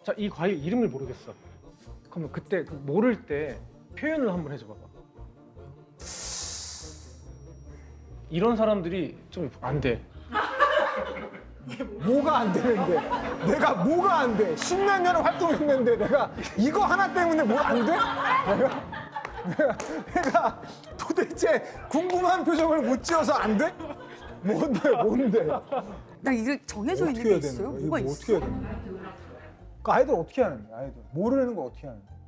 자, 이 과일 이름을 모르겠어. 그러면 그때 그 모를 때 표현을 한번 해줘 봐봐. 이런 사람들이 좀 안 돼. 뭐가 안 되는데? 내가 뭐가 안 돼? 십몇 년을 활동했는데 내가 이거 하나 때문에 뭐 안 돼? 내가 도대체 궁금한 표정을 못 지어서 안 돼? 뭔데? 나 이게 정해져 있는 어떻게 게 해야 되는 있어요? 거야? 뭐가 이거 있어? 어떻게 해야 되는 거야? 그 아이들 어떻게 하는 거야? 아이들 모르는 거 어떻게 하는 거야?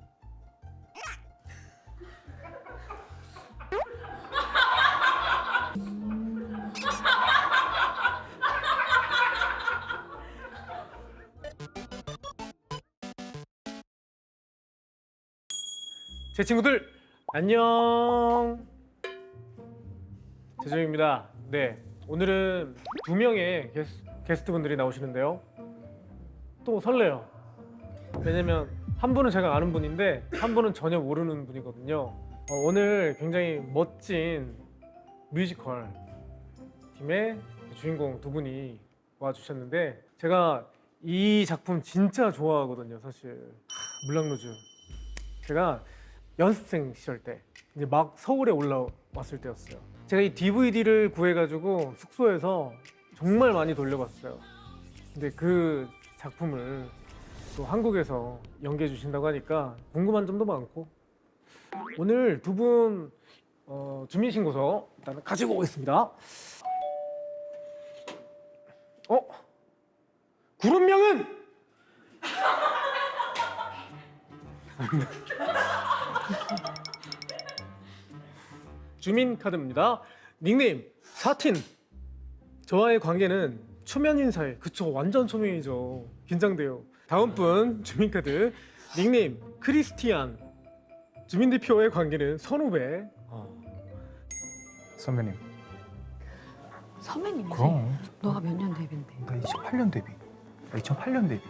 제 친구들 안녕. 재정입니다. 네, 오늘은 두 명의 게스트분들이 나오시는데요. 또 설레요. 왜냐면 한 분은 제가 아는 분인데 한 분은 전혀 모르는 분이거든요. 오늘 굉장히 멋진 뮤지컬 팀의 주인공 두 분이 와주셨는데 제가 이 작품 진짜 좋아하거든요. 사실 물랑루즈. 제가 연습생 시절 때 이제 막 서울에 올라왔을 때였어요. 제가 이 DVD를 구해가지고 숙소에서 정말 많이 돌려봤어요. 근데 그 작품을 또 한국에서 연기해 주신다고 하니까 궁금한 점도 많고 오늘 두 분 주민신고서 일단 가지고 오겠습니다. 구름명은 주민카드입니다. 닉네임 사틴. 저와의 관계는 초면 인사에. 그쵸, 완전 초면이죠. 긴장돼요. 다음 분 주민카드 닉네임 크리스티안. 주민대표와의 관계는 선후배. 선배님. 선배님이지? 그럼. 너가 몇 년 데뷔인데? 나 28년 데뷔. 2008년 데뷔.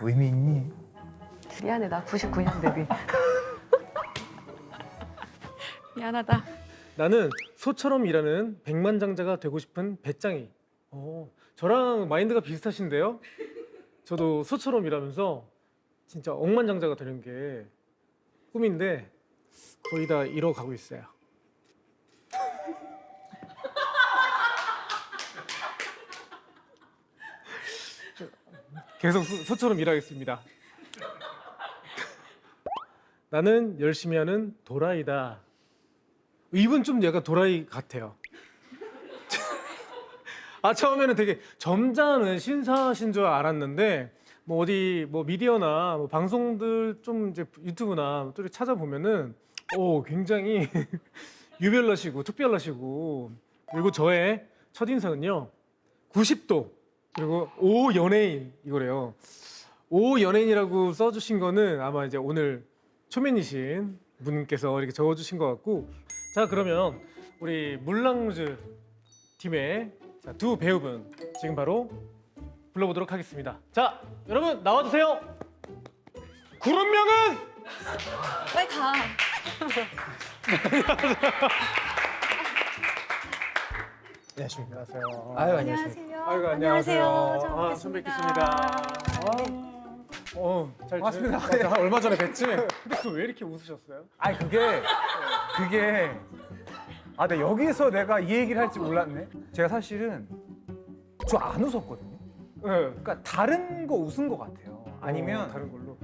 의미 있니? 미안해, 나 99년 데뷔. 미안하다. 나는 소처럼 일하는 백만장자가 되고 싶은 배짱이. 저랑 마인드가 비슷하신데요? 저도 소처럼 일하면서 진짜 억만장자가 되는 게 꿈인데 거의 다 이뤄가고 있어요. 계속 소처럼 일하겠습니다. 나는 열심히 하는 도라이다. 이분 좀 약간 도라이 같아요. 처음에는 되게 점잖은 신사신 줄 알았는데 뭐 어디 뭐 미디어나 뭐 방송들 좀 이제 유튜브나 또 이렇게 찾아보면은 굉장히 유별나시고 특별하시고, 그리고 저의 첫인상은요 90도 그리고 오 연예인 이거래요. 오 연예인이라고 써주신 거는 아마 이제 오늘 초면이신 분께서 이렇게 적어주신 것 같고, 자 그러면 우리 물랑루즈 팀의 두 배우분 지금 바로 불러보도록 하겠습니다. 자 여러분 나와주세요. 구름명은 빨리 가. 안녕하세요. 안녕하세요. 아이고 안녕하세요. 처음 처음 뵙겠습니다. 뵙겠습니다. 잘 반갑습니다. 지내? 얼마 전에 뵀지? 근데 또 왜 이렇게 웃으셨어요? 그게 나 여기서 내가 이 얘기를 할지 몰랐네. 제가 사실은 저 안 웃었거든요. 네. 그러니까 다른 거 웃은 것 같아요. 아니면 다른 걸로.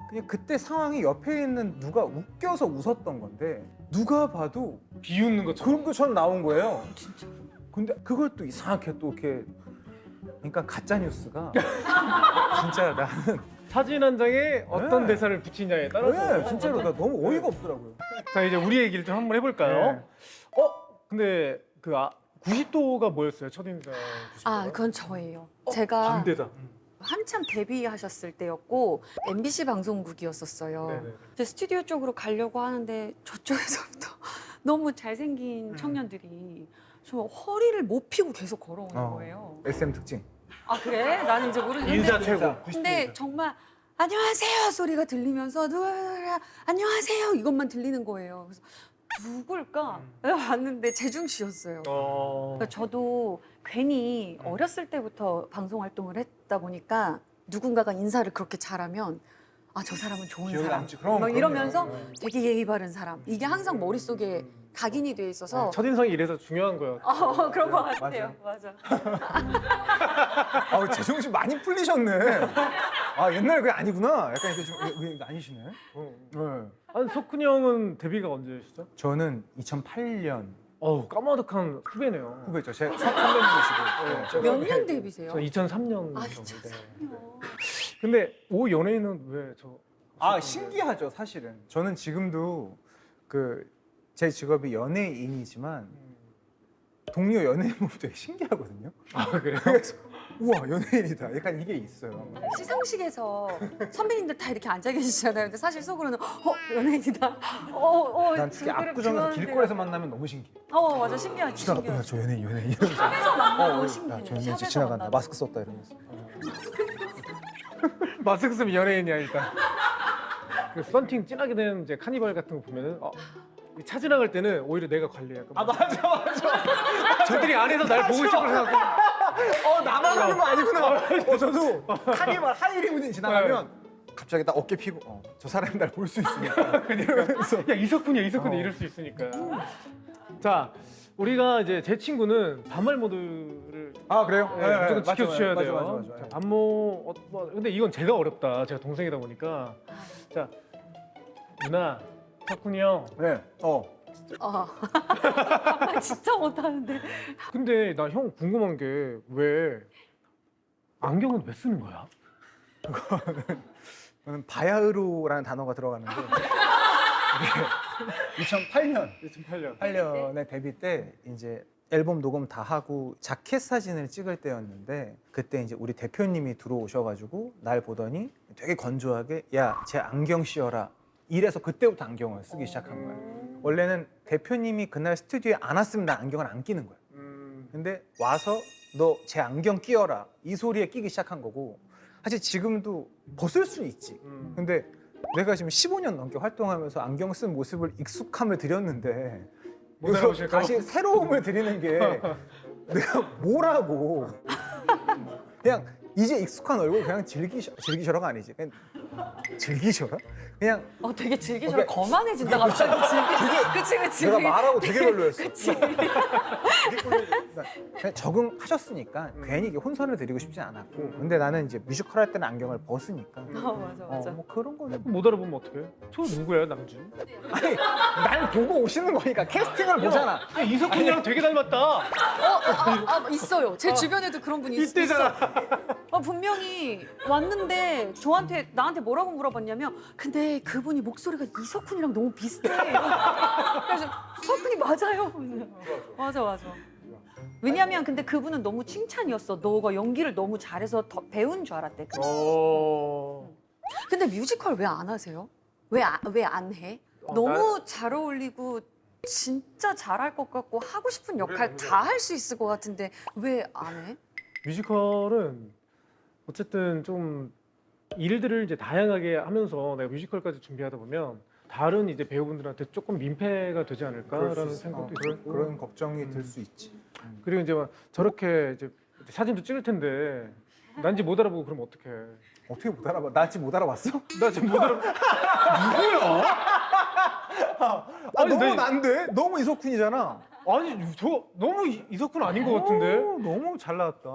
그냥 그때 상황이 옆에 있는 누가 웃겨서 웃었던 건데 누가 봐도 비웃는 것처럼. 그런 것처럼 나온 거예요. 진짜. 근데 그걸 또 이상하게 또 이렇게, 그러니까 가짜 뉴스가 진짜 나는 사진 한 장에 어떤 네. 대사를 붙이냐에 따라서. 네, 진짜로 나 너무 어이가 없더라고요. 자 이제 우리 얘기를 좀 한번 해볼까요? 네. 근데 그 90도가 뭐였어요? 첫인상. 90도가? 그건 저예요. 제가 반대다. 한참 데뷔하셨을 때였고 MBC 방송국이었었어요. 네네. 이제 스튜디오 쪽으로 가려고 하는데 저쪽에서부터 너무 잘생긴 청년들이 저 허리를 못 펴고 계속 걸어오는 거예요. SM 특징. 아 그래? 나는 이제 모르겠는데. 인사 최고. 근데 정말 안녕하세요 소리가 들리면서 안녕하세요 이것만 들리는 거예요. 그래서 누굴까? 왔는데 재중 씨였어요. 그러니까 저도 괜히 어렸을 때부터 방송 활동을 했다 보니까 누군가가 인사를 그렇게 잘하면 아 저 사람은 좋은 기억에 사람 남지. 그럼, 막 이러면서 그럼요. 네. 되게 예의 바른 사람 이게 항상 머릿속에 각인이 돼 있어서 첫인상이 이래서 중요한 거예요. 그런 것 같아요. 맞아. 아, 제정신 많이 풀리셨네. 아, 옛날 그게 아니구나. 약간 이렇게 좀 아니시네. 네. 아니 석훈이 형은 데뷔가 언제시죠? 저는 2008년 어우 까마득한 후배네요. 후배죠. 제 선배님이시고. 몇 년 데뷔세요? 저 2003년 아 정도. 2003년. 근데 오 연예인은 왜 저? 아, 신기하죠, 사실은. 저는 지금도 제 직업이 연예인이지만 동료 연예인 보면 되게 신기하거든요. 아 그래요? 그래서 우와, 연예인이다. 약간 이게 있어요. 시상식에서 선배님들 다 이렇게 앉아 계시잖아요. 근데 사실 속으로는 연예인이다. 난 특히 압구정에서 길거리에서 만나면 너무 신기해. 맞아 신기하지. 지나갔구나, 신기하지. 저 연예인 이러면서. 샵에서 만나면 야, 신기해. 저 연예인 샵에서 지나간다. 만나면. 마스크 썼다 이러면서. 마스크 쓰면 연예인이야 일단. 그 썬팅 진하게 된 이제 카니발 같은 거 보면은 차 지나갈 때는 오히려 내가 관리해. 아, 맞아. 저들이 안에서 날 보고 있을 걸 생각하고. 나만 하는 거 아니구나. 저도 카니발 하이리무진 지나가면 갑자기 딱 어깨 피고 저 사람이 날 볼 수 있으니까. 이러면서. 야 이석훈이야 이석훈이 이럴 수 있으니까. 자 우리가 이제 제 친구는 반말 모드를 아, 그래요? 무조건 지켜주셔야 돼요. 맞아. 자, 반모 근데 이건 제가 어렵다. 제가 동생이다 보니까. 자 누나 석훈이 형. 네. 반말 진짜 못하는데. 근데 나 형 궁금한 게 왜 안경은 왜 쓰는 거야? 저는 바야흐로라는 단어가 들어가는데 2008년 2008년. 데뷔 때 이제 앨범 녹음 다 하고 자켓 사진을 찍을 때였는데 그때 이제 우리 대표님이 들어오셔가지고 날 보더니 되게 건조하게 야, 제 안경 씌워라. 이래서 그때부터 안경을 쓰기 시작한 거야. 원래는 대표님이 그날 스튜디오에 안 왔으면 난 안경을 안 끼는 거야. 근데 와서 너 제 안경 끼워라. 이 소리에 끼기 시작한 거고 사실 지금도 벗을 수는 있지. 근데 내가 지금 15년 넘게 활동하면서 안경 쓴 모습을 익숙함을 드렸는데 못 여기서 알아보실까 봐. 다시 새로움을 드리는 게 내가 뭐라고 그냥 이제 익숙한 얼굴 그냥 즐기셔라가 아니지 그냥 즐기셔라? 그냥 되게 즐기셔. 오케이. 거만해진다 갑자기. 그치. 내가 말하고 되게 별로였어. 그치. 그냥 적응하셨으니까 괜히 이게 혼선을 드리고 싶진 않았고 근데 나는 이제 뮤지컬 할 때는 안경을 벗으니까 맞아. 뭐 그런 거는 못 알아보면 어떡해? 저 누구야 남주? 아니 날 보고 오시는 거니까 캐스팅을 보잖아. 야, 이석훈이랑 되게 닮았다. 있어요. 제 주변에도 그런 분이 이때잖아. 분명히 왔는데 나한테 뭐라고 물어봤냐면 근데 그분이 목소리가 이석훈이랑 너무 비슷해. 그래서 석훈이 맞아요. 맞아. 왜냐면 근데 그분은 너무 칭찬이었어. 너가 연기를 너무 잘해서 더 배운 줄 알았대. 근데 뮤지컬 왜 안 하세요? 왜 안 해? 너무 잘 어울리고 진짜 잘할 것 같고 하고 싶은 역할 다 할 수 있을 것 같은데 왜 안 해? 뮤지컬은 어쨌든 좀 일들을 이제 다양하게 하면서 내가 뮤지컬까지 준비하다 보면 다른 이제 배우분들한테 조금 민폐가 되지 않을까라는 생각도 있고 그런 걱정이 들 수 있지. 그리고 이제 막 저렇게 이제 사진도 찍을 텐데 난지 못 알아보고 그러면 어떡해? 어떻게 못 알아봐? 나 지금 못 알아봤어? 나 지금 못 알아. 누구야? 아니, 너무 내- 난데? 너무 이석훈이잖아. 아니 저 너무 이석훈 아닌 것 같은데? 너무 잘 나왔다.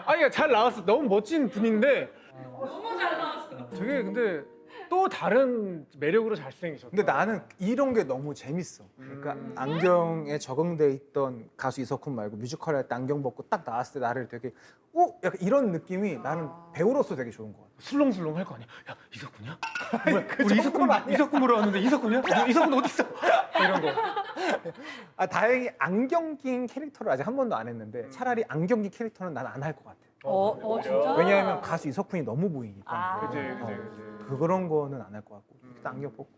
아니 잘 나왔어. 너무 멋진 분인데. 너무 잘 나왔어. 되게 근데 또 다른 매력으로 잘생기셨다. 근데 나는 이런 게 너무 재밌어. 그러니까 안경에 적응돼 있던 가수 이석훈 말고 뮤지컬 할 때 안경 벗고 딱 나왔을 때 나를 되게 약간 이런 느낌이 나는 배우로서 되게 좋은 것 같아. 술렁술렁 할 거 아니야? 야 이석훈이야? 뭐야? 그 우리 정도는 아니야. 이석훈 보러 왔는데 이석훈이야? 이석훈 어디 있어? 이런 거. 다행히 안경 낀 캐릭터를 아직 한 번도 안 했는데 차라리 안경 낀 캐릭터는 난 안 할 것 같아. 진짜? 왜냐하면 가수 이석훈이 너무 보이니까. 아. 그지. 그런 거는 안 할 것 같고. 일단 안경 벗고.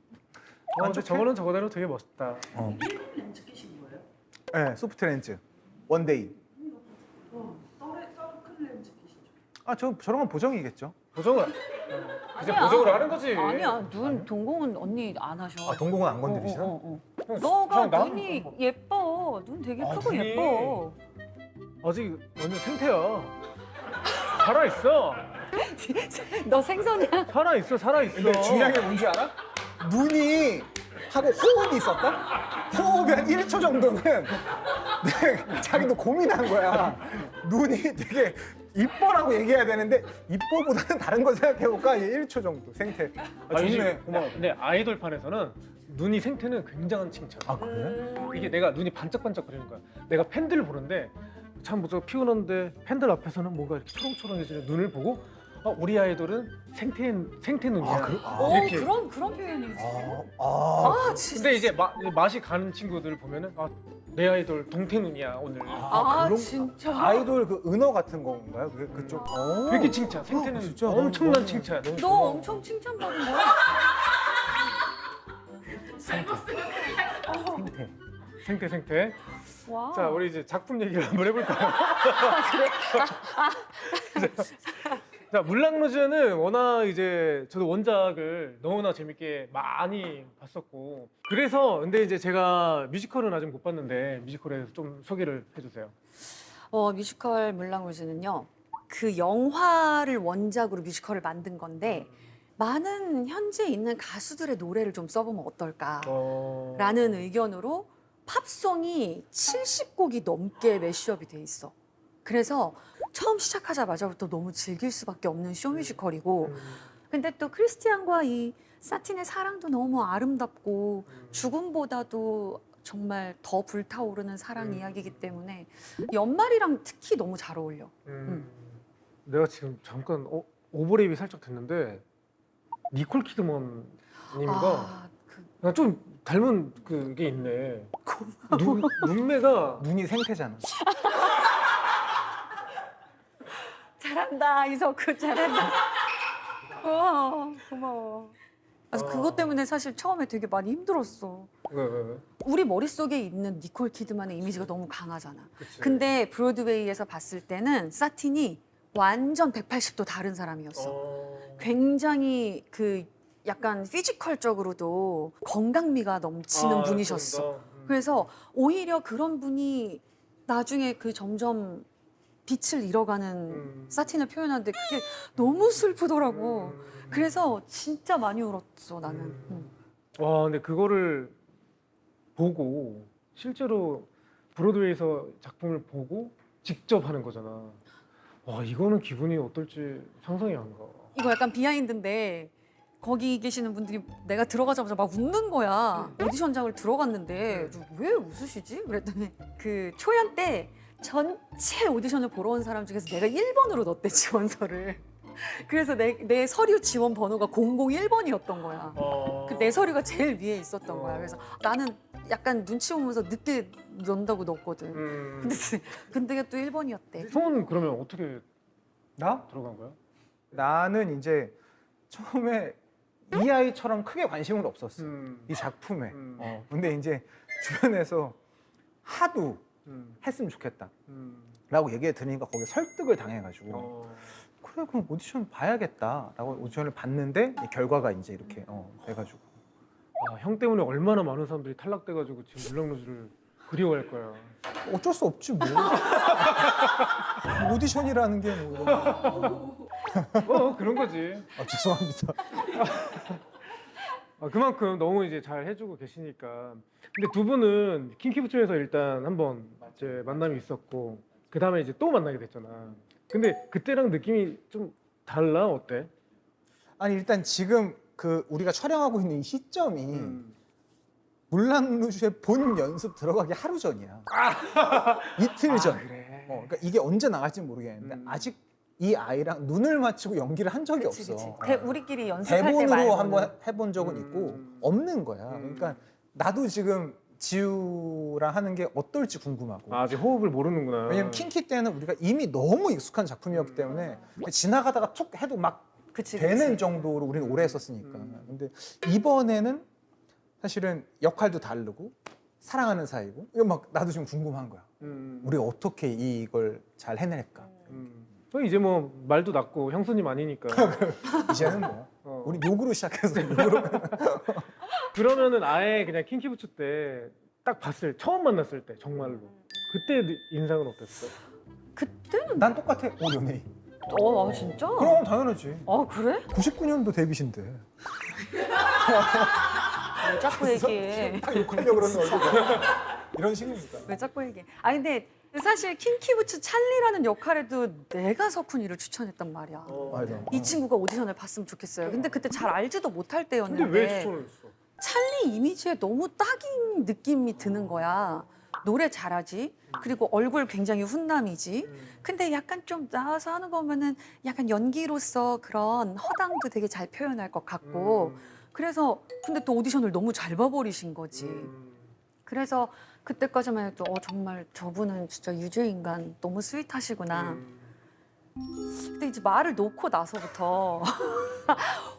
근데 저거는 저거대로 되게 멋있다. 렌즈 끼신 거예요? 네, 소프트 렌즈. 원데이. 큰 렌즈 끼시죠? 저런 건 보정이겠죠. 보정은 이제 보정을 하는 거지. 아니야. 눈 동공은 언니 안 하셔. 동공은 안 건드리시나? 너가 형, 나? 눈이 예뻐. 눈 되게 크고 눈이. 예뻐. 아직 완전 생태야. 살아 있어. 너 생선이야? 살아 있어. 살아 있어. 근데 중요한 게 뭔지 알아? 눈이 하고 호흡이 있었다? 호흡이 한 1초 정도는 자기도 고민한 거야. 눈이 되게 이뻐라고 얘기해야 되는데 이뻐보다는 다른 거 생각해볼까? 1초 정도 생태. 아, 좋네. 고마워. 근데 아이돌판에서는 눈이 생태는 굉장한 칭찬. 아 그래? 이게 내가 눈이 반짝반짝 거리는 거야. 내가 팬들을 보는데 참 뭐죠 피곤한데 팬들 앞에서는 뭔가 이렇게 초롱초롱해지는 눈을 보고 우리 아이돌은 생태 눈이야. 아, 그래? 오, 이렇게. 그런 표현이 있어. 아, 진짜. 근데 이제 맛이 가는 친구들 보면은 내 아이돌 동태 눈이야 오늘. 그런- 진짜. 아이돌 그 은어 같은 건가요? 그쪽? 되게 칭찬. 생태는 진짜 엄청난 너무- 칭찬. 너 엄청 칭찬받은 거야? 생태. 생태. 와. 자 우리 이제 작품 얘기를 한번 해볼까요? 자 물랑루즈는 워낙 이제 저도 원작을 너무나 재밌게 많이 봤었고 그래서 근데 이제 제가 뮤지컬은 아직 못 봤는데 뮤지컬에 좀 소개를 해주세요. 뮤지컬 물랑루즈는요. 그 영화를 원작으로 뮤지컬을 만든 건데 많은 현재 있는 가수들의 노래를 좀 써보면 어떨까라는 의견으로 팝송이 70곡이 넘게 매시업이 돼 있어. 그래서 처음 시작하자마자부터 너무 즐길 수밖에 없는 쇼뮤지컬이고 근데 또 크리스티안과 이 사틴의 사랑도 너무 아름답고 죽음보다도 정말 더 불타오르는 사랑 이야기이기 때문에 연말이랑 특히 너무 잘 어울려. 내가 지금 잠깐 오버랩이 살짝 됐는데 니콜 키드먼 님과 좀 닮은 그게 있네. 눈매가 눈이 생태잖아. 잘한다 이석훈 잘한다. 고마워. 그래서 그것 때문에 사실 처음에 되게 많이 힘들었어. 왜? 우리 머릿속에 있는 니콜 키드만의 이미지가 너무 강하잖아. 그치. 근데 브로드웨이에서 봤을 때는 사틴이 완전 180도 다른 사람이었어. 굉장히 그 약간 피지컬적으로도 건강미가 넘치는 분이셨어. 그래서 오히려 그런 분이 나중에 그 점점 빛을 잃어가는 사틴을 표현하는데 그게 너무 슬프더라고. 그래서 진짜 많이 울었어 나는. 와 근데 그거를 보고 실제로 브로드웨이에서 작품을 보고 직접 하는 거잖아. 와 이거는 기분이 어떨지 상상이 안 가. 이거 약간 비하인드인데 거기 계시는 분들이 내가 들어가자마자 막 웃는 거야. 오디션장을 들어갔는데 왜 웃으시지? 그랬더니 그 초연 때 전체 오디션을 보러 온 사람 중에서 내가 1번으로 넣었대 지원서를. 그래서 내 서류 지원 번호가 001번이었던 거야. 그 내 서류가 제일 위에 있었던 거야. 그래서 나는 약간 눈치 보면서 늦게 넣는다고 넣었거든. 근데 또 1번이었대. 성은 그러면 어떻게 나? 들어간 거야? 나는 이제 처음에 이 아이처럼 크게 관심은 없었어. 이 작품에. 근데 이제 주변에서 하도 했으면 좋겠다. 라고 얘기해 들으니까 거기에 설득을 당해가지고 그래 그럼 오디션 봐야겠다라고 오디션을 봤는데 이 결과가 이제 이렇게 돼가지고 형 때문에 얼마나 많은 사람들이 탈락돼가지고 지금 물랑루즈를 그리워할 거야. 어쩔 수 없지 뭐. 오디션이라는 게 뭐. 그런 거지. 죄송합니다. 그만큼 너무 이제 잘 해주고 계시니까. 근데 두 분은 킹키부츠에서 일단 한번 이제 만남이 있었고 그 다음에 이제 또 만나게 됐잖아. 근데 그때랑 느낌이 좀 달라? 어때? 아니 일단 지금 그 우리가 촬영하고 있는 이 시점이 물랑루즈의 본 연습 들어가기 하루 전이야. 이틀 전. 그래. 그러니까 이게 언제 나갈지 모르겠는데 아직 이 아이랑 눈을 맞추고 연기를 한 적이 없어. 우리끼리 연습할 때 말고는. 대본으로 한번 해본 적은 있고 없는 거야. 그러니까 나도 지금 지우랑 하는 게 어떨지 궁금하고. 아직 호흡을 모르는구나. 왜냐면 킹키 때는 우리가 이미 너무 익숙한 작품이었기 때문에 지나가다가 툭 해도 막 되는 정도로 우리는 오래 했었으니까. 근데 이번에는 사실은 역할도 다르고 사랑하는 사이고 이거 막 나도 지금 궁금한 거야. 우리 어떻게 이걸 잘 해낼까? 이제 뭐 말도 낫고 형수님 아니니까. 이제는 뭐 우리 욕으로 시작해서 욕으로. 그러면은 아예 그냥 킹키부츠 때 딱 봤을 처음 만났을 때 정말로 그때 인상은 어땠어? 그때는 난 똑같아. 오 연예인. 아 진짜? 그럼 당연하지. 아 그래? 99년도 데뷔신데. 왜 자꾸 얘기해? 딱 욕하려고 그러는 얼굴. 이런 식입니까? 왜 자꾸 얘기해? 아 근데 사실 킹키부츠 찰리라는 역할에도 내가 석훈이를 추천했단 말이야. 맞아. 이 친구가 오디션을 봤으면 좋겠어요. 근데 그때 잘 알지도 못할 근데 때였는데 왜 추천을 했어? 찰리 이미지에 너무 딱인 느낌이 드는 거야. 노래 잘하지. 그리고 얼굴 굉장히 훈남이지. 근데 약간 좀 나와서 하는 거 보면은 약간 연기로서 그런 허당도 되게 잘 표현할 것 같고. 그래서 근데 또 오디션을 너무 잘 봐버리신 거지. 그래서 그때까지만 해도 정말 저분은 진짜 유죄인간 너무 스윗하시구나. 근데 이제 말을 놓고 나서부터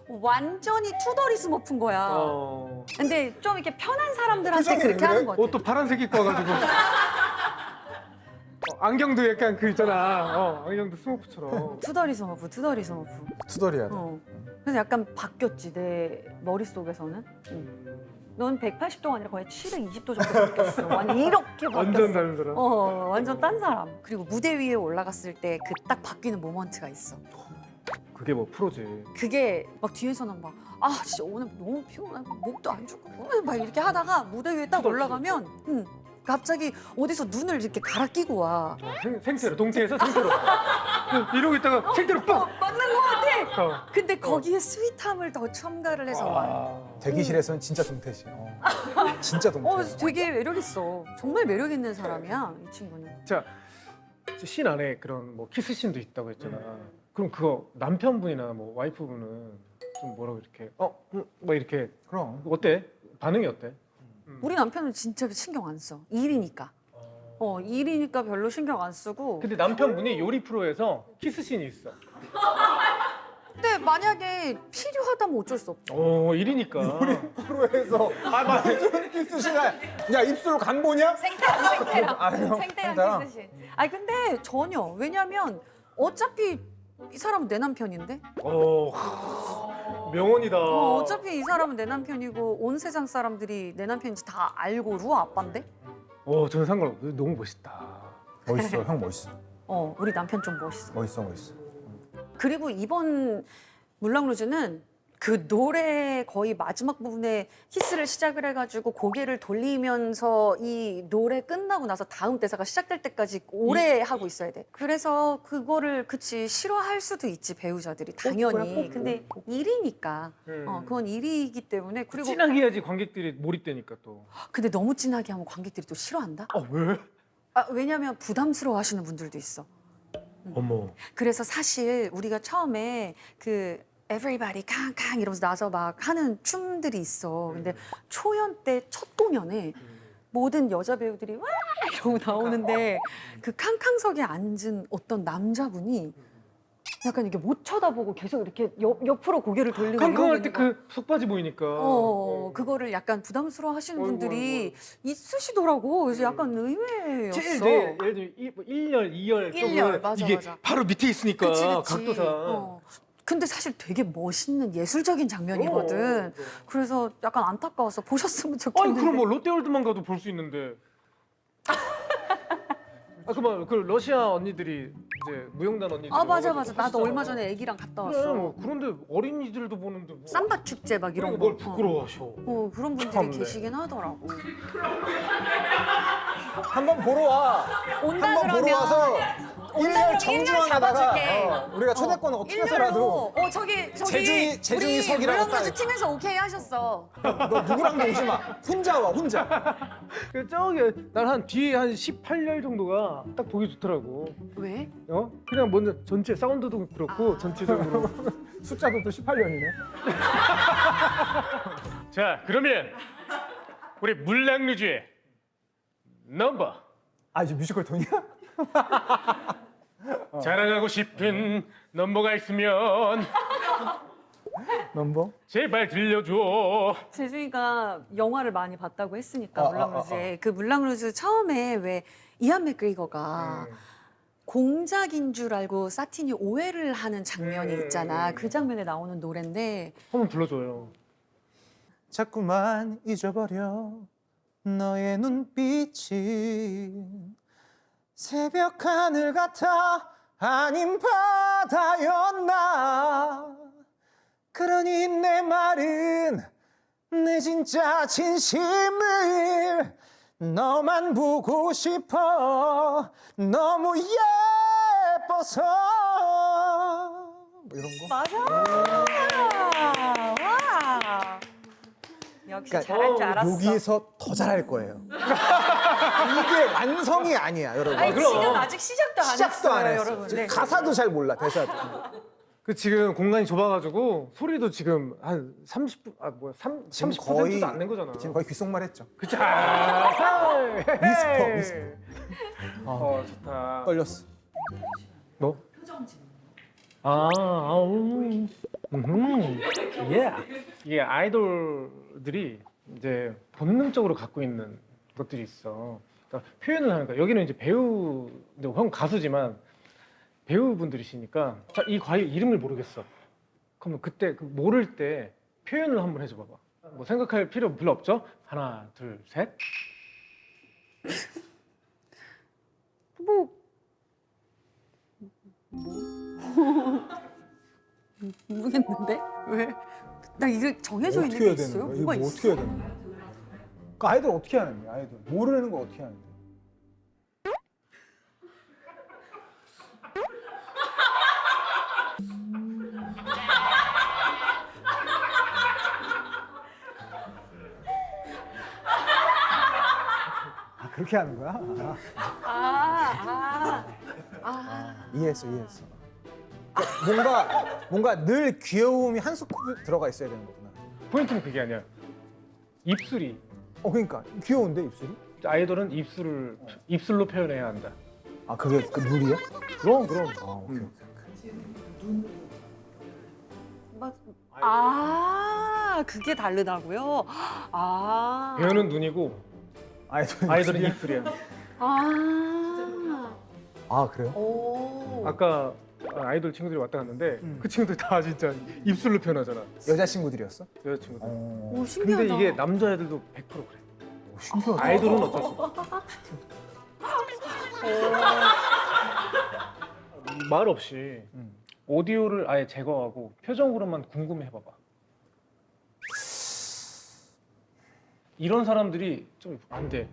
완전히 투덜이 스머프인 거야. 근데 좀 이렇게 편한 사람들한테 표정이 그렇게 왜 하는 그래? 거 같아. 옷도 파란색 입고 와가지고 안경도 약간 그 있잖아. 안경도 스모프처럼. 투덜이 스머프, 투덜이 스머프. 투덜이야. 그래서 약간 바뀌었지 내 머릿속에서는. 넌 180도가 아니라 거의 720도 정도 바뀌었어. 완전 이렇게 바뀌었어. 완전 다른 사람. 완전 딴 사람. 그리고 무대 위에 올라갔을 때 그 딱 바뀌는 모먼트가 있어. 그게 뭐 프로지. 그게 막 뒤에서는 막 진짜 오늘 너무 피곤하고 목도 안 좋고 막 이렇게 하다가 무대 위에 딱 올라가면 갑자기 어디서 눈을 이렇게 갈아 끼고 와. 생태로 동태에서 생태로. 이러고 있다가 생태로 뻥. 맞는 것 같아. 어. 근데 거기에 스윗함을 더 첨가를 해서 와. 대기실에서는 진짜 동태지. 진짜 동태. 되게 매력 있어. 정말 매력 있는 사람이야 이 친구는. 자, 씬 안에 그런 뭐 키스 씬도 있다고 했잖아. 그럼 그거 남편분이나 뭐 와이프분은 좀 뭐라고 이렇게 뭐 이렇게 그럼. 어때? 반응이 어때? 우리 남편은 진짜 신경 안 써. 일이니까. 일이니까 별로 신경 안 쓰고. 근데 남편분이 요리 프로에서 키스 씬이 있어. 근데 만약에 필요하다면 어쩔 수 없죠. 일이니까. 프로에서 키스 시간. 야 입술 간 보냐? 생태랑 아유, 생태랑 키스신. 근데 전혀. 왜냐면 어차피 이 사람은 내 남편인데. 명언이다. 어차피 이 사람은 내 남편이고 온 세상 사람들이 내 남편인지 다 알고 루아 아빠인데. 저는 상관없어. 너무 멋있다. 멋있어, 형 멋있어. 우리 남편 좀 멋있어. 멋있어. 그리고 이번 물랑루즈는 그 노래 거의 마지막 부분에 키스를 시작을 해가지고 고개를 돌리면서 이 노래 끝나고 나서 다음 대사가 시작될 때까지 오래 하고 있어야 돼. 그래서 그거를 그치 싫어할 수도 있지 배우자들이 당연히. 근데 일이니까. 그건 일이기 때문에. 그리고 진하게 해야지 관객들이 몰입되니까 또. 근데 너무 진하게 하면 관객들이 또 싫어한다. 왜? 왜냐면 부담스러워하시는 분들도 있어. 어머. 그래서 사실 우리가 처음에 그 Everybody 캉캉 이러면서 나서 막 하는 춤들이 있어. 근데 초연 때 첫 공연에 모든 여자 배우들이 와 이러고 나오는데 그 캉캉석에 앉은 어떤 남자분이 약간 이렇게 못 쳐다보고 계속 이렇게 옆으로 고개를 돌리고 캉캉할 이러고 때 있는 거야. 그 속바지 보이니까. 그거를 약간 부담스러워 하시는 어이구, 분들이 있으시더라고. 그래서 약간 의외였어. 제일 예를 들면 1열, 2열 쪽은 1열, 맞아, 이게 맞아. 바로 밑에 있으니까 그치. 각도상. 근데 사실 되게 멋있는 예술적인 장면이거든. 그래서 약간 안타까워서 보셨으면 좋겠는데. 그럼 뭐 롯데월드만 가도 볼 수 있는데. 그만 그 러시아 언니들이 이제 무용단 언니들. 맞아. 나도 얼마 전에 애기랑 갔다 왔어. 뭐 그런데 어린이들도 보는데 뭐. 삼바 축제 막 이런 거. 뭘 부끄러워하셔. 그런 분들이 참네. 계시긴 하더라고. 한번 보러 와. 온다 한번 보러 그러면 와서 온다 1년 그러면 정주행하다가 잡아줄게. 우리가 초대권 어떻게 해서라도 저기 재중이 우리 석이라고 물랑루즈 딱. 팀에서 오케이 하셨어. 너 누구랑도 오지 마. 혼자 와, 혼자. 그 저기 난 한 뒤에 한 18열 정도가 딱 보기 좋더라고. 왜? 그냥 먼저 전체 사운드도 그렇고 전체적으로. 숫자도 또 18년이네. 자, 그러면 우리 물랑루즈의 넘버 이제 뮤지컬 톤이야? 자랑하고 싶은 넘버가 있으면 넘버? 제발 들려줘. 재중이가 영화를 많이 봤다고 했으니까 아, 물랑루즈에 그 물랑루즈 처음에 왜 이안 맥그리거가 공작인 줄 알고 사틴이 오해를 하는 장면이 있잖아. 그 장면에 나오는 노래인데 한번 불러줘요. 자꾸만 잊어버려 너의 눈빛이 새벽 하늘 같아 아님 바다였나. 그러니 내 말은 내 진짜 진심을 너만 보고 싶어. 너무 예뻐서. 뭐 이런 거. 맞아. 와. 역시 잘할 줄 그러니까 알았어. 여기서 더 잘할 거예요. 이게 완성이 아니야, 여러분. 아니, 그럼. 지금 아직 시작도 안 시작도 했어요, 안 했어. 여러분. 지금 네. 가사도 잘 몰라, 대사도. 그 지금 공간이 좁아가지고 소리도 지금 한 30분 지금 30%도 안 낸 거잖아. 지금 거의 귓속말 했죠. 그치? 위스퍼. 좋다. 떨렸어. 뭐? 표정 짓는 예. 이게 아이돌들이 이제 본능적으로 갖고 있는 것들이 있어. 그러니까 표현을 하는 거야. 여기는 이제 배우, 근데 형 가수지만 배우분들이시니까 자, 이 과일 이름을 모르겠어. 그러면 그때 그 모를 때 표현을 한번 해줘 봐봐. 뭐 생각할 필요 별로 없죠? 하나, 둘, 셋. 뭐 모르겠는데? 왜? 나 이게 정해져 있는 게 있어요? 이거 뭐가 뭐 있어? 어떻게 해야 되는 거야? 그 아이돌 어떻게 하는 거야? 아이돌 모르는 거 어떻게 하는데? 아, 그렇게 하는 거야? 이해했어. 그러니까 뭔가 늘 귀여움이 한 스쿱 들어가 있어야 되는 거구나. 포인트는 그게 아니야. 입술이. 그러니까 귀여운데 입술이? 아이돌은 입술로 표현해야 한다. 아, 그게 그 룰이야? 그럼. 아, 오케이. 그게 다르다고요? 아. 배우는 눈이고 아이돌은 입술이야. 아, 그래요? 오. 아까 아이돌 친구들이 왔다 갔는데 그 친구들 다 진짜 입술로 표현하잖아. 여자친구들이었어? 여자친구들. 오, 신기하다. 근데 이게 남자애들도 100% 그래. 신기하다. 아이돌은 어쩔 수 없어. 말 없이 오디오를 아예 제거하고 표정으로만 궁금해 해봐봐. 이런 사람들이 좀 안 돼.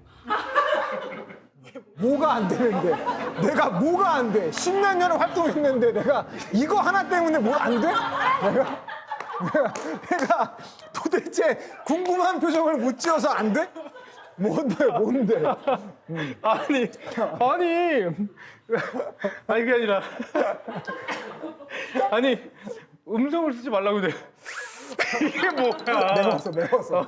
뭐가 안 되는데? 내가 뭐가 안 돼? 십몇 년을 활동했는데 내가 이거 하나 때문에 뭐 안 돼? 내가 도대체 궁금한 표정을 못 지어서 안 돼? 뭔데? 아니 그게 아니라 아니 음성을 쓰지 말라고 그래. 이게 뭐야? 매웠어.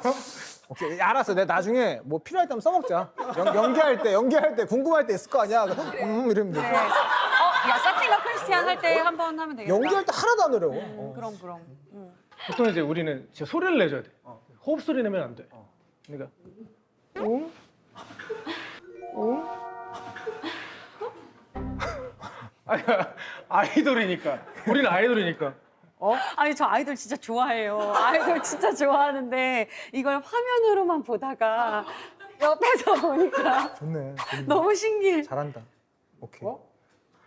오케이, 알았어. 내가 나중에 뭐 필요할 때 한번 써먹자. 연기할 때 궁금할 때 있을 거 아니야. 이러면 돼. 네. 야, 사티가 크리스티안 할 때 한 번 하면 되겠다. 연기할 때 하나도 안 어려워. 그럼. 보통 이제 우리는 진짜 소리를 내줘야 돼. 호흡 소리 내면 안 돼. 그러니까 아이돌이니까. 우리는 아이돌이니까. 아니, 저 아이돌 진짜 좋아해요. 아이돌 진짜 좋아하는데 이걸 화면으로만 보다가 옆에서 보니까 좋네. 너무 신기해. 잘한다. 오케이.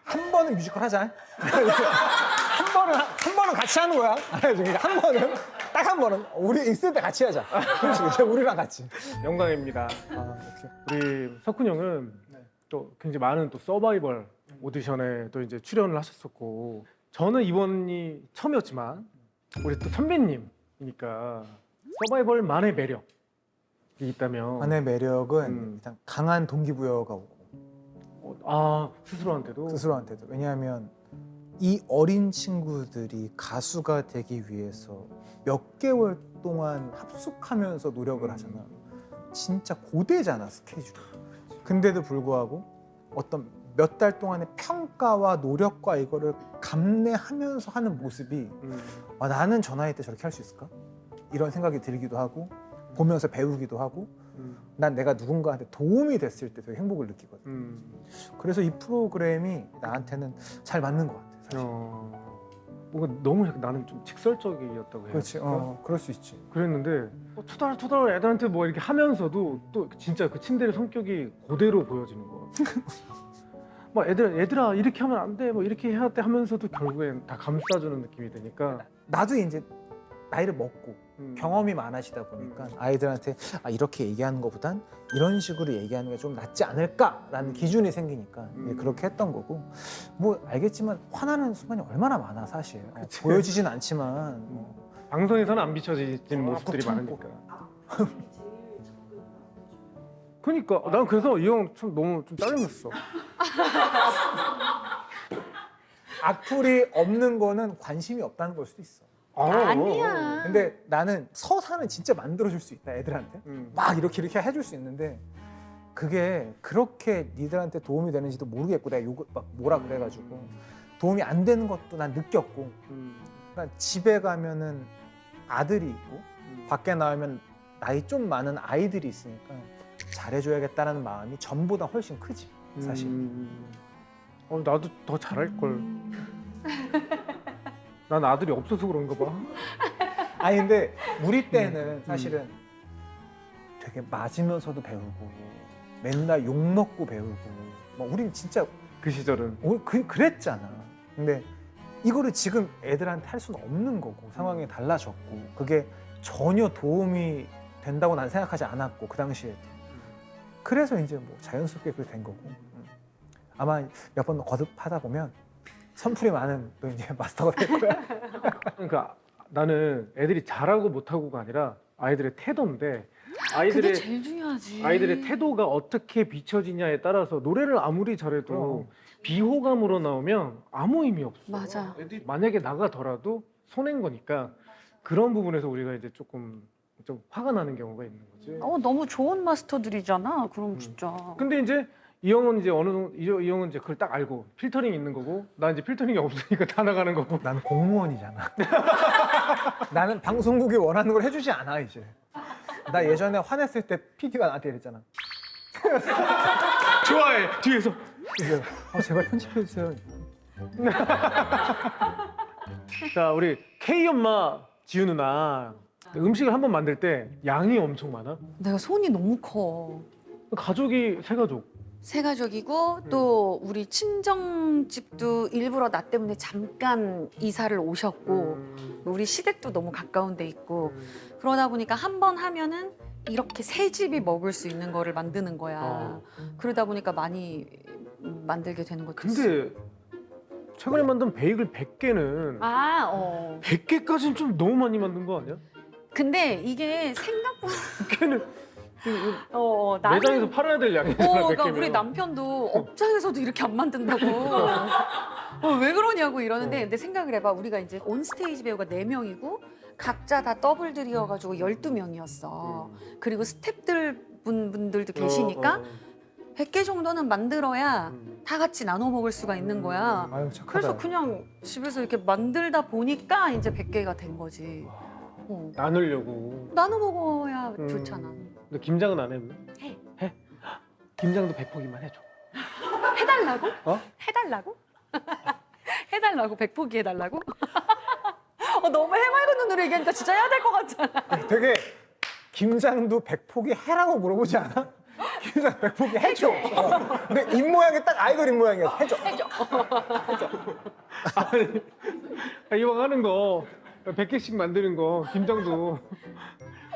한 번은 뮤지컬 하자. 한 번은 같이 하는 거야. 그러니까 한 번은 딱 한 번은 우리 있을 때 같이 하자. 그렇지. 이제 우리랑 같이. 영광입니다. 오케이. 우리 석훈 형은 또 굉장히 많은 또 서바이벌 오디션에 또 이제 출연을 하셨었고 저는 이번이 처음이었지만 우리 또 선배님이니까 서바이벌만의 매력이 있다면 안의 매력은 일단 강한 동기부여가 오고 스스로한테도 스스로한테도. 왜냐하면 이 어린 친구들이 가수가 되기 위해서 몇 개월 동안 합숙하면서 노력을 하잖아. 진짜 고되잖아, 스케줄이. 근데도 불구하고 어떤 몇 달 동안의 평가와 노력과 이거를 감내하면서 하는 모습이 나는 저 나이 때 저렇게 할 수 있을까? 이런 생각이 들기도 하고 보면서 배우기도 하고 난 내가 누군가한테 도움이 됐을 때 되게 행복을 느끼거든. 그래서 이 프로그램이 나한테는 잘 맞는 것 같아, 사실. 뭔가 너무 나는 좀 직설적이었다고 해야 그렇지. 될까? 그럴 수 있지. 그랬는데 투덜투덜 애들한테 뭐 이렇게 하면서도 또 진짜 그 침대의 성격이 그대로 보여지는 거. 막 얘들아 이렇게 하면 안 돼, 뭐 이렇게 해야 돼 하면서도 결국엔 다 감싸주는 느낌이 드니까. 나도 이제 나이를 먹고 음. 경험이 많아지다 보니까 아이들한테 이렇게 얘기하는 것보단 이런 식으로 얘기하는 게 좀 낫지 않을까라는 기준이 생기니까 이제 그렇게 했던 거고, 뭐 알겠지만 화나는 순간이 얼마나 많아 사실. 그치. 보여지진 않지만 뭐. 방송에서는 안 비춰지는 모습들이 참고. 많으니까. 제일 적은 그러니까 난 그래서 이 형 참 너무 좀 짜증났어. 악플이 없는 거는 관심이 없다는 걸 수도 있어. 아니야. 근데 나는 서사는 진짜 만들어줄 수 있다 애들한테. 막 이렇게 해줄 수 있는데 그게 그렇게 니들한테 도움이 되는지도 모르겠고, 내가 욕을 막 뭐라 그래가지고 도움이 안 되는 것도 난 느꼈고. 그러니까 집에 가면은 아들이 있고 밖에 나오면 나이 좀 많은 아이들이 있으니까 잘해줘야겠다는 마음이 전보다 훨씬 크지 사실. 나도 더 잘할 걸. 난 아들이 없어서 그런가 봐. 아니 근데 우리 때는 사실은 되게 맞으면서도 배우고 맨날 욕 먹고 배우고 막 우린 진짜 그 시절은. 그랬잖아. 근데 이거를 지금 애들한테 할 수는 없는 거고, 상황이 달라졌고, 그게 전혀 도움이 된다고 난 생각하지 않았고 그 당시에도. 그래서 이제 뭐 자연스럽게 그렇게 된 거고. 아마 몇 번 거듭하다 보면 선풀이 많은 또 이제 마스터가 될 거야. 그러니까 나는 애들이 잘하고 못하고가 아니라 아이들의 태도인데, 그게 제일 중요하지. 아이들의 태도가 어떻게 비춰지냐에 따라서 노래를 아무리 잘해도 비호감으로 나오면 아무 의미 없어. 맞아. 애들이 만약에 나가더라도 손해인 거니까 그런 부분에서 우리가 이제 조금 좀 화가 나는 경우가 있는 거지. 너무 좋은 마스터들이잖아. 그럼 진짜. 근데 이제 이 형은 이제 이 형은 이제 그걸 딱 알고 필터링이 있는 거고, 나 이제 필터링이 없으니까 다 나가는 거고. 나는 공무원이잖아. 나는 방송국이 원하는 걸 해주지 않아 이제. 나 예전에 화냈을 때 PD가 나한테 이랬잖아. 좋아해 뒤에서. 이제, 제발 편집해 주세요. 자, 우리 K 엄마 지우 누나 음식을 한번 만들 때 양이 엄청 많아. 내가 손이 너무 커. 가족이 세 가족. 새 가족이고 또 우리 친정집도 일부러 나 때문에 잠깐 이사를 오셨고, 우리 시댁도 너무 가까운 데 있고, 그러다 보니까 한 번 하면은 이렇게 새 집이 먹을 수 있는 거를 만드는 거야. 그러다 보니까 많이 만들게 되는 것도 있어. 근데 최근에 만든 베이글 100개는 100개까지는 좀 너무 많이 만든 거 아니야? 근데 이게 생각보다 100개는 나는 매장에서 팔아야 될 양이잖아. 그러니까 100개면. 우리 남편도 업장에서도 이렇게 안 만든다고. 왜 그러냐고 이러는데, 근데 생각을 해봐. 우리가 이제 온스테이지 배우가 4명이고 각자 다 더블들이어가지고 12명이었어. 그리고 스태프들 분들도 계시니까 100개 정도는 만들어야 다 같이 나눠 먹을 수가 있는 거야. 아유 착하다. 그래서 그냥 집에서 이렇게 만들다 보니까 이제 100개가 된 거지. 나누려고. 나눠 먹어야 좋잖아. 근데 김장은 안 해? 해. 해? 김장도 100포기만 해줘. 해달라고? 어? 해달라고? 해달라고? 100포기 해달라고? 너무 해맑은 눈으로 얘기하니까 진짜 해야 될 것 같잖아. 되게 김장도 100포기 해라고 물어보지 않아? 김장 100포기 해줘. 근데 입 모양이 딱 아이돌 입 모양이야. 해줘. 아니, 이왕 하는 거 100개씩 만드는 거 김장도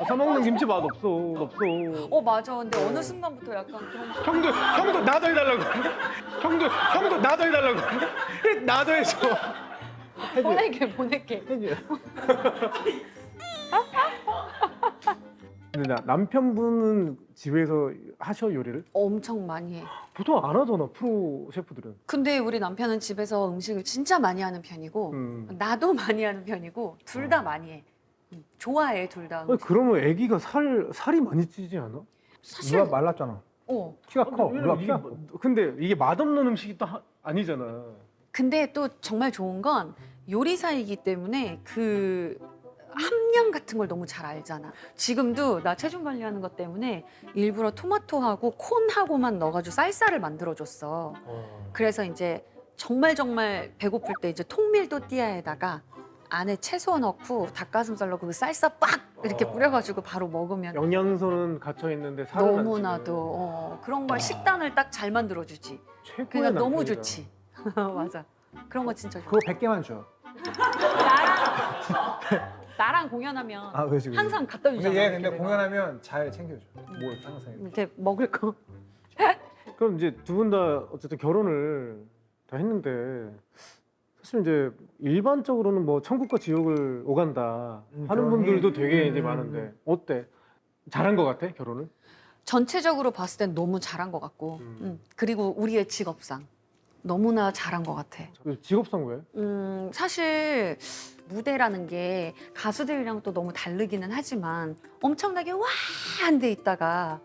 사 먹는 김치 맛 없어. 맞아. 근데 어느 순간부터 약간 그런. 형도 나도 해달라고. 형도 나도 해달라고. 나도 해줘. 보낼게. 해줘. 근데 남편분은 집에서 하셔 요리를? 엄청 많이 해. 보통 안 하잖아 프로 셰프들은. 근데 우리 남편은 집에서 음식을 진짜 많이 하는 편이고, 나도 많이 하는 편이고, 둘 다 많이 해. 좋아해, 둘 다. 아니, 그러면 아기가 살이 많이 찌지 않아? 사실 누가 말랐잖아. 키가 커. 누가 키가 커. 근데 이게 맛없는 음식이 또 아니잖아. 근데 또 정말 좋은 건 요리사이기 때문에 그 함량 같은 걸 너무 잘 알잖아. 지금도 나 체중 관리하는 것 때문에 일부러 토마토하고 콘하고만 넣어가지고 쌀쌀을 만들어줬어. 그래서 이제 정말 배고플 때 이제 통밀 또띠아에다가 안에 채소 넣고 닭가슴살 넣고 그 쌀쌀 빡 이렇게 뿌려가지고 바로 먹으면 영양소는 갇혀 있는데 살은 안 너무나도 찌는 그런 걸 식단을 딱 잘 만들어주지. 최고의 그러니까 너무 남편이다. 좋지. 맞아. 그런 거 진짜 좋아. 그거 100개만 줘. 나랑 공연하면 아, 그렇지. 항상 갖다 주잖아. 근데 얘 이렇게 근데 내가. 공연하면 잘 챙겨줘. 뭘 항상. 이렇게 먹을 거. 그럼 이제 두 분 다 어쨌든 결혼을 다 했는데 사실 이제 일반적으로는 뭐 천국과 지옥을 오간다 하는 결혼이- 분들도 되게 이제 많은데 어때? 잘한 것 같아 결혼을? 전체적으로 봤을 땐 너무 잘한 것 같고, 그리고 우리의 직업상 너무나 잘한 것 같아. 그 직업상 왜? 사실 무대라는 게 가수들이랑 또 너무 다르기는 하지만 엄청나게 와한 데 있다가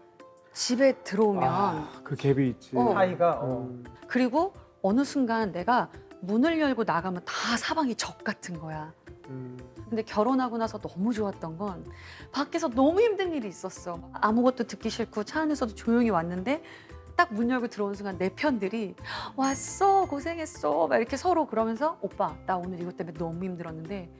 집에 들어오면 그 갭이 있지. 사이가 그리고 어느 순간 내가 문을 열고 나가면 다 사방이 적 같은 거야. 근데 결혼하고 나서 너무 좋았던 건 밖에서 너무 힘든 일이 있었어. 아무것도 듣기 싫고 차 안에서도 조용히 왔는데 딱 문 열고 들어온 순간 내 편들이 왔어 고생했어 막 이렇게 서로 그러면서 오빠 나 오늘 이것 때문에 너무 힘들었는데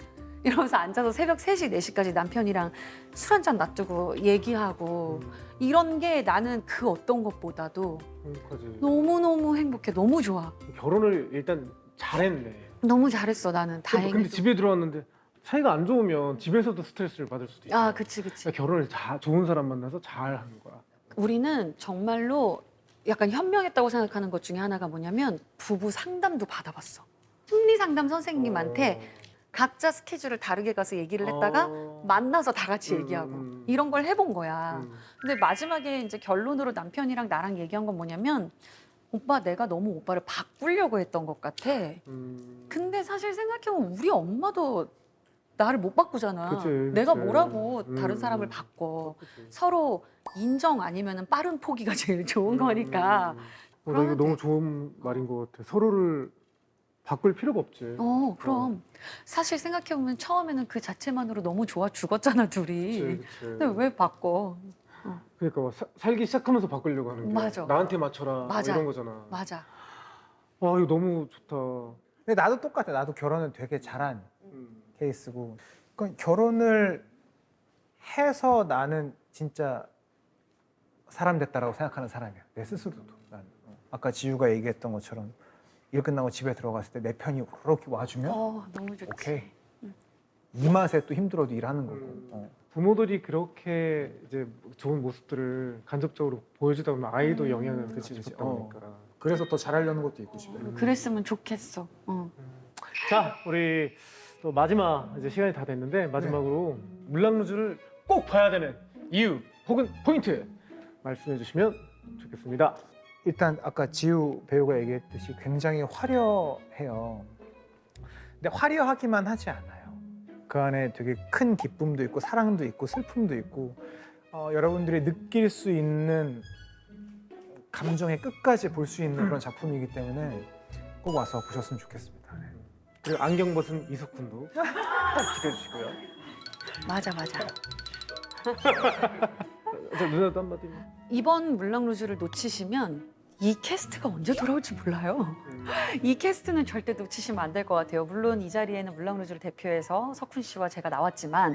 이러면서 앉아서 새벽 3시, 4시까지 남편이랑 술 한잔 놔두고 얘기하고 이런 게 나는 그 어떤 것보다도 행복하지. 너무너무 행복해. 너무 좋아. 결혼을 일단 잘했네. 너무 잘했어 나는 다행히도. 근데 집에 들어왔는데 사이가 안 좋으면 집에서도 스트레스를 받을 수도 있어. 아 그치. 그러니까 결혼을 좋은 사람 만나서 잘 하는 거야. 우리는 정말로 약간 현명했다고 생각하는 것 중에 하나가 뭐냐면 부부 상담도 받아봤어. 심리 상담 선생님한테 각자 스케줄을 다르게 가서 얘기를 했다가 만나서 다 같이 얘기하고 이런 걸 해본 거야. 근데 마지막에 이제 결론으로 남편이랑 나랑 얘기한 건 뭐냐면 오빠 내가 너무 오빠를 바꾸려고 했던 것 같아. 근데 사실 생각해보면 우리 엄마도 나를 못 바꾸잖아. 그치, 내가 그치. 뭐라고 다른 사람을 바꿔. 서로 인정 아니면 빠른 포기가 제일 좋은 거니까. 나 이거 그러면 너무 돼. 좋은 말인 것 같아. 서로를 바꿀 필요가 없지. 그럼. 사실 생각해보면 처음에는 그 자체만으로 너무 좋아 죽었잖아, 둘이. 그치, 그치. 근데 왜 바꿔? 그러니까 살기 시작하면서 바꾸려고 하는 게 맞아. 나한테 맞춰라 뭐 맞아. 이런 거잖아. 맞아. 와 이거 너무 좋다. 근데 나도 똑같아. 나도 결혼을 되게 잘한 케이스고. 그러니까 결혼을 해서 나는 진짜 사람 됐다라고 생각하는 사람이야. 내 스스로도. 난. 아까 지우가 얘기했던 것처럼 일 끝나고 집에 들어갔을 때 내 편이 그렇게 와주면 너무 좋지. 오케이. 이 맛에 또 힘들어도 일하는 거고. 부모들이 그렇게 이제 좋은 모습들을 간접적으로 보여주다 보면 아이도 영향을 그치, 그치, 그치. 보니까. 그래서 더 잘하려는 것도 있고 집에. 그랬으면 좋겠어. 자, 우리 또 마지막 이제 시간이 다 됐는데 마지막으로 물랑루즈를 꼭 봐야 되는 이유 혹은 포인트 말씀해 주시면 좋겠습니다. 일단 아까 지우 배우가 얘기했듯이 굉장히 화려해요. 근데 화려하기만 하지 않아요. 그 안에 되게 큰 기쁨도 있고 사랑도 있고 슬픔도 있고 여러분들이 느낄 수 있는 감정의 끝까지 볼 수 있는 그런 작품이기 때문에 꼭 와서 보셨으면 좋겠습니다. 네. 그리고 안경 벗은 이석훈도 꼭 기대해 주시고요. 맞아. 저 누나도 한마디. 이번 물랑루즈를 놓치시면 이 캐스트가 언제 돌아올지 몰라요. 이 캐스트는 절대 놓치시면 안 될 것 같아요. 물론 이 자리에는 물랑루즈를 대표해서 석훈 씨와 제가 나왔지만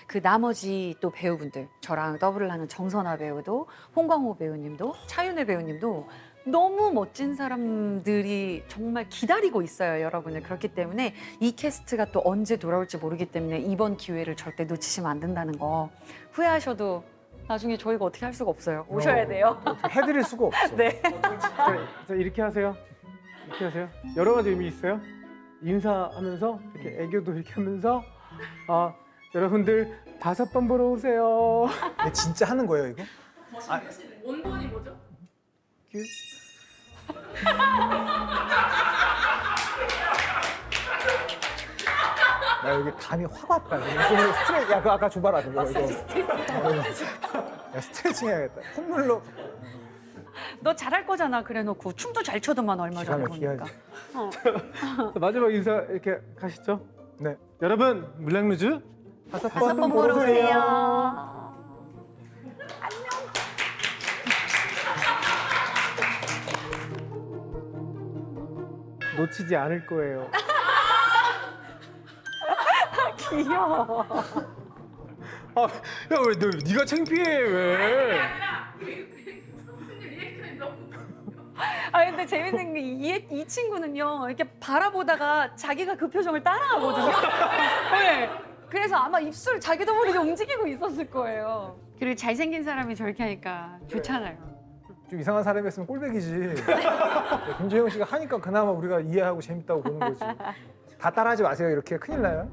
그 나머지 또 배우분들, 저랑 더블을 하는 정선아 배우도, 홍광호 배우님도, 차윤혜 배우님도 너무 멋진 사람들이 정말 기다리고 있어요, 여러분을. 그렇기 때문에 이 캐스트가 또 언제 돌아올지 모르기 때문에 이번 기회를 절대 놓치시면 안 된다는 거. 후회하셔도 나중에 저희가 어떻게 할 수가 없어요. 오셔야 돼요. 해드릴 수가 없어. 네. 자, 이렇게 하세요. 이렇게 하세요. 여러 가지 의미 있어요. 인사하면서 이렇게 애교도 이렇게 하면서 여러분들 5번 보러 오세요. 근데 진짜 하는 거예요 이거? 원본이 뭐죠? 나 여기 감이 확 왔다. 스트레 야, 그거 아까 줘봐라. 이거. 야, 스트레칭 해야겠다. 콧물로 너 잘할 거잖아. 그래놓고 춤도 잘 춰더만 얼마 기가 전에 막히게 보니까. 마지막 인사 이렇게 가시죠. 네. 여러분 물랑루즈 5번 보러 오세요. 놓치지 않을 거예요. 귀여워. 야왜 네가 창피해 왜? 아니라 선생님 리액션이 너무 아 근데 재밌는 게 이 친구는요 이렇게 바라보다가 자기가 그 표정을 따라하거든요. 네. 그래서 아마 입술 자기도 모르게 움직이고 있었을 거예요. 그리고 잘생긴 사람이 저렇게 하니까 좋잖아요. 좀 이상한 사람이었으면 꼴배기지. 김재영 씨가 하니까 그나마 우리가 이해하고 재밌다고 보는 거지. 다 따라하지 마세요. 이렇게 큰일 나요.